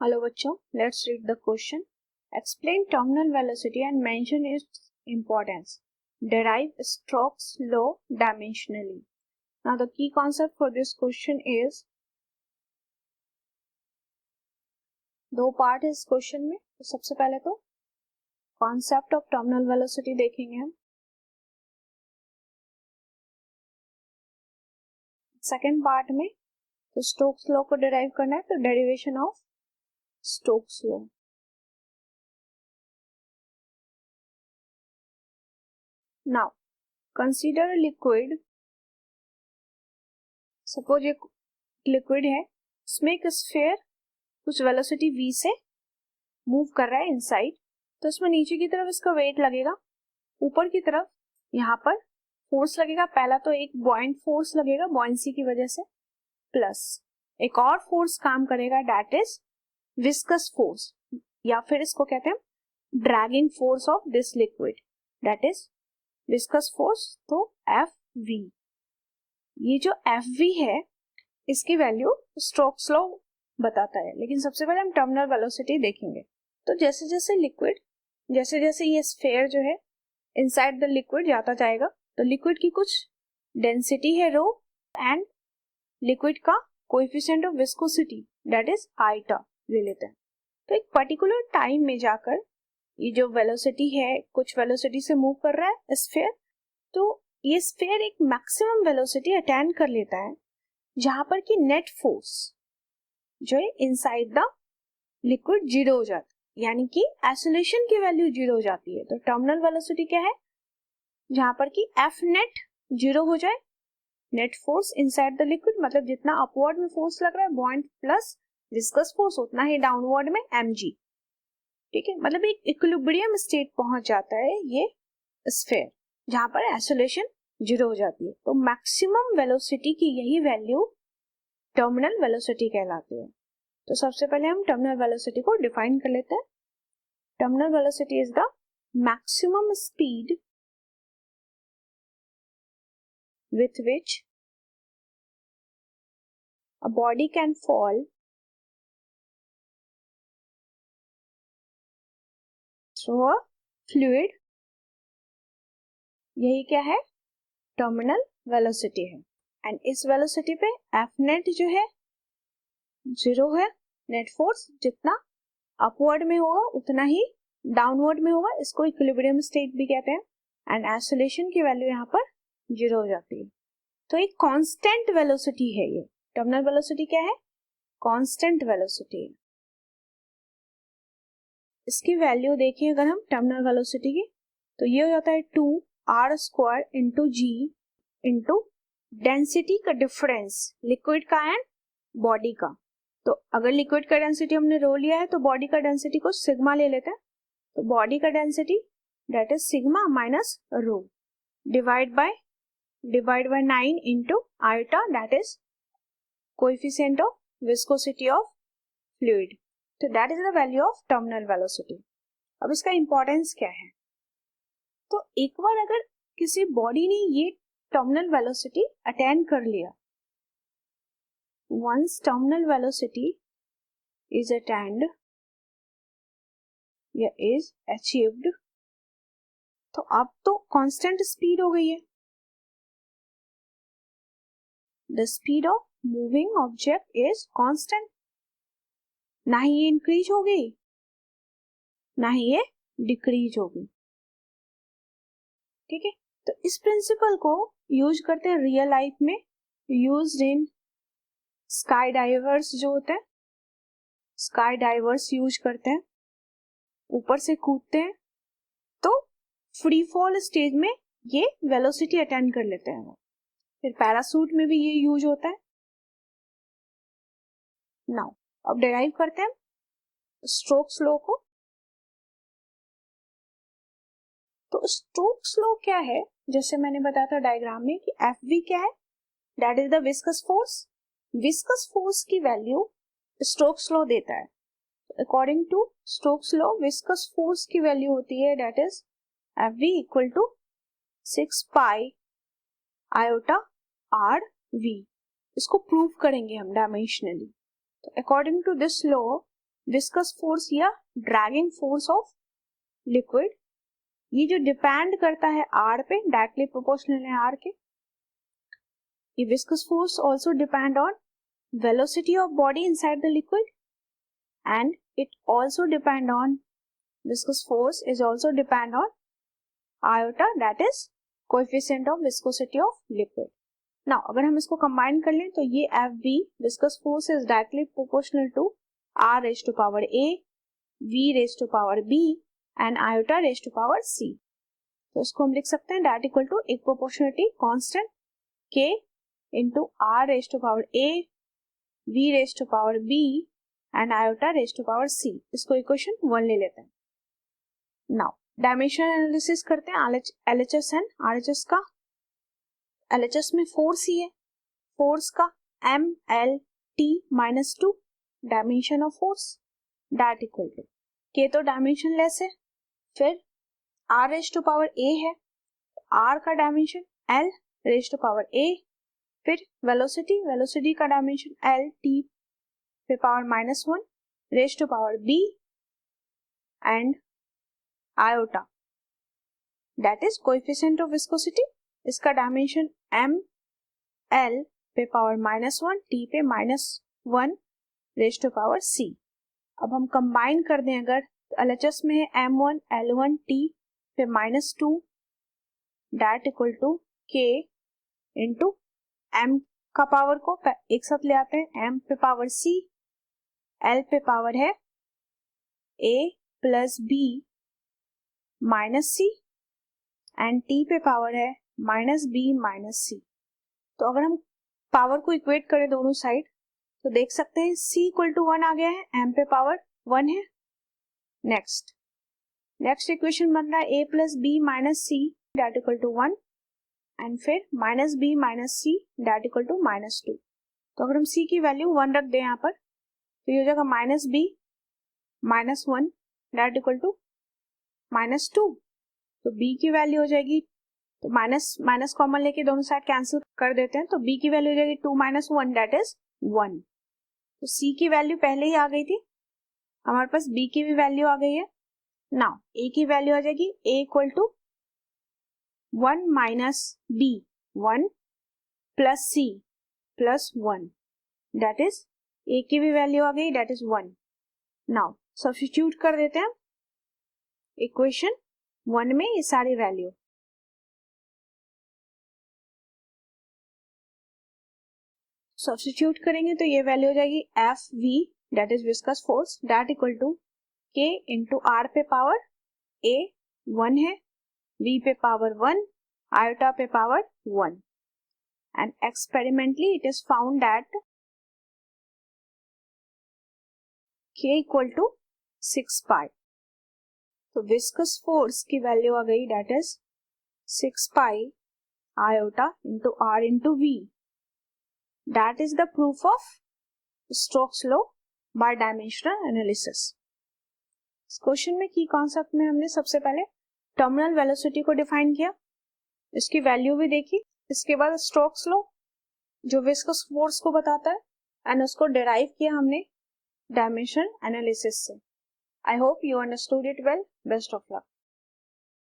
Hello बच्चों, let's read the question. Explain terminal velocity and mention it's importance. Derive Stokes law dimensionally. Now the key concept for this question is, दो part है इस question में. तो सबसे पहले तो कॉन्सेप्ट ऑफ टर्मिनल वेलोसिटी देखेंगे हम. सेकेंड पार्ट में तो स्टोक्स लॉ को डिराइव करना है, तो derivation of Stokes law. Now consider liquid. Suppose एक लिक्विड है, इसमें एक स्फीयर कुछ वेलोसिटी v से मूव कर रहा है इनसाइड. तो इसमें नीचे की तरफ इसका वेट लगेगा, ऊपर की तरफ यहाँ पर फोर्स लगेगा. पहला तो एक बॉइंट फोर्स लगेगा बॉयंसी की वजह से, प्लस एक और फोर्स काम करेगा, दैट इज विस्कस फोर्स, या फिर इसको कहते हैं dragging force of this liquid, that is viscous force. तो Fv, ये जो Fv है इसकी वैल्यू स्टोक्स लॉ बताता है. लेकिन सबसे पहले हम टर्मिनल वेलोसिटी देखेंगे. तो जैसे जैसे लिक्विड, जैसे जैसे ये स्फीयर जो है इनसाइड द लिक्विड जाता जाएगा, तो लिक्विड की कुछ डेंसिटी है रो, एंड लिक्विड का coefficient of viscosity that is eta ले लेते हैं. तो एक पर्टिकुलर टाइम में जाकर ये जो वेलोसिटी है, कुछ वेलोसिटी से मूव कर रहा है स्फीयर, तो ये स्फीयर एक मैक्सिमम वेलोसिटी अटेन कर लेता है जहां पर कि नेट फोर्स जो है इनसाइड द लिक्विड जीरो हो जाता है, यानी कि एक्सेलरेशन की वैल्यू जीरो हो जाती है. तो टर्मिनल वेलोसिटी क्या है? जहां पर कि एफ नेट जीरो हो जाए, net force inside the liquid, मतलब जितना अपवर्ड में फोर्स लग रहा है बॉइंट प्लस विस्कस फोर्स, उतना ही डाउनवर्ड में mg. ठीक है, मतलब एक इक्विलिब्रियम स्टेट पहुंच जाता है ये स्फीयर जहां पर एक्सेलरेशन जीरो हो जाती है. तो मैक्सिमम वेलोसिटी की यही वैल्यू टर्मिनल वेलोसिटी कहलाती है. तो सबसे पहले हम टर्मिनल वेलोसिटी को डिफाइन कर लेते हैं. Terminal velocity is the maximum speed with which a body can fall through a fluid. यही क्या है? टर्मिनल वेलोसिटी है. एंड इस वेलोसिटी पे एफ नेट जो है जीरो है. नेट फोर्स जितना अपवर्ड में होगा उतना ही डाउनवर्ड में होगा, इसको इक्विलिब्रियम स्टेट भी कहते हैं. एंड एक्सेलरेशन की वैल्यू यहाँ पर जीरो हो जाती है. तो एक कांस्टेंट वेलोसिटी है ये. टर्मिनल वेलोसिटी क्या है? कांस्टेंट वेलोसिटी है. इसकी वैल्यू देखिए अगर हम टर्मिनल वेलोसिटी की, तो ये हो जाता है 2r² इंटू जी इंटू डेंसिटी का डिफरेंस लिक्विड का एंड बॉडी का. तो अगर लिक्विड का डेंसिटी हमने रो लिया है तो बॉडी का डेंसिटी को सिग्मा ले लेते हैं. तो बॉडी का density that is sigma minus rho divide by 9 into iota, that is coefficient of viscosity of fluid. तो that is the value of terminal velocity. अब इसका इंपॉर्टेंस क्या है? तो एक बार अगर किसी बॉडी ने ये टर्मिनल वेलोसिटी अटेन कर लिया, once terminal velocity is attained या इज अचीव्ड, तो अब तो कांस्टेंट स्पीड हो गई है. The speed of moving object is constant. ना ही ये इंक्रीज हो गई, ना ही ये डिक्रीज हो गई. ठीक है, तो इस प्रिंसिपल को यूज करते हैं रियल लाइफ में. यूज्ड इन स्काई डाइवर्स जो होते हैं, स्काई डाइवर्स यूज करते हैं, ऊपर से कूदते हैं तो फ्री फॉल स्टेज में ये वेलोसिटी अटेन कर लेते हैं. फिर पैरासूट में भी ये यूज होता है. नाउ अब डिराइव करते हैं स्टोक्स लॉ को. तो स्टोक्स लॉ क्या है? जैसे मैंने बताया था डायग्राम में कि Fv क्या है? That is the viscous force. Viscous force की वैल्यू स्टोक्स लॉ देता है. According to Stokes law viscous force की वैल्यू होती है that is Fv equal to 6 pi iota Rv. इसको प्रूव करेंगे हम डायमेंशनली. तो according to this law viscous force या ड्रैगिंग फोर्स ऑफ लिक्विड, ये जो डिपेंड करता है आर पे, डायरेक्टली प्रोपोर्शनल है आर के। ये viscous force also depend on velocity of body inside the liquid and it also depend on, viscous force is also depend on iota, that is coefficient of viscosity of liquid. Now अगर हम इसको combine कर लें तो ये Fv viscous force is directly proportional to R raised to power A, V raised to power B and iota raised to power C. तो इसको हम लिख सकते हैं that equal to एक proportionality constant K into R raised to power A, V raised to power B and iota raised to power C. इसको equation 1 ले लेते हैं। नाउ डायमेंशन एनालिसिस करते हैं LHS एंड RHS का। LHS में force ही है, फोर्स का MLT -2 dimension of force that equal to K तो डायमेंशन लेस है, फिर R raise to power A है, R का dimension L raise to power A, फिर वेलोसिटी का डायमेंशन LT पे power -1 raise to power B and iota that is coefficient of viscosity, इसका dimension m l पे power -1 t पे -1 raise to power c। अब हम combine कर दें अगर LHS में है m1 l1 t पे -2 that equal to k into m का पावर को एक साथ ले आते हैं, m पे पावर c, l पे पावर है a plus b minus C and T पे पावर है माइनस बी माइनस सी। तो अगर हम पावर को इक्वेट करें दोनों साइड तो देख सकते हैं c इक्वल टू 1 आ गया है, m पे पावर 1 है। नेक्स्ट इक्वेशन बन रहा है a plus B minus C that equal to 1 and फिर minus B minus C that equal to -2। तो अगर हम c की वैल्यू 1 रख दें यहाँ पर तो ये हो जाएगा minus B minus 1 that equal to -2। तो b की वैल्यू हो जाएगी, तो माइनस कॉमन लेके दोनों साइड कैंसिल कर देते हैं, तो b की वैल्यू हो जाएगी 2 - 1 दैट इज 1। तो c की वैल्यू पहले ही आ गई थी, हमारे पास b की भी वैल्यू आ गई है। नाउ a की वैल्यू आ जाएगी a equal to 1 minus b 1 plus c plus 1 that is a की भी वैल्यू आ गई दैट इज 1। नाउ सब्स्टिट्यूट कर देते हैं इक्वेशन 1 में ये सारी वैल्यू, सब्स्टिट्यूट करेंगे तो ये वैल्यू हो जाएगी Fv that is viscous force that equal to K into R पे पावर A 1 है, V पे पावर 1, आयोटा पे power 1 and experimentally it is found that K equal to 6 pi. तो विस्कस फोर्स की वैल्यू आ गई that is 6 pi iota into R into V। That is the proof of Stokes law by dimensional analysis. इस question में की concept में हमने सबसे पहले टर्मिनल वेलोसिटी को डिफाइन किया, इसकी वैल्यू भी देखी, इसके बाद स्टोक्स लॉ जो विस्कस फोर्स को बताता है एंड उसको डिराइव किया हमने डायमेंशनल एनालिसिस से। I hope you understood it well. Best of luck.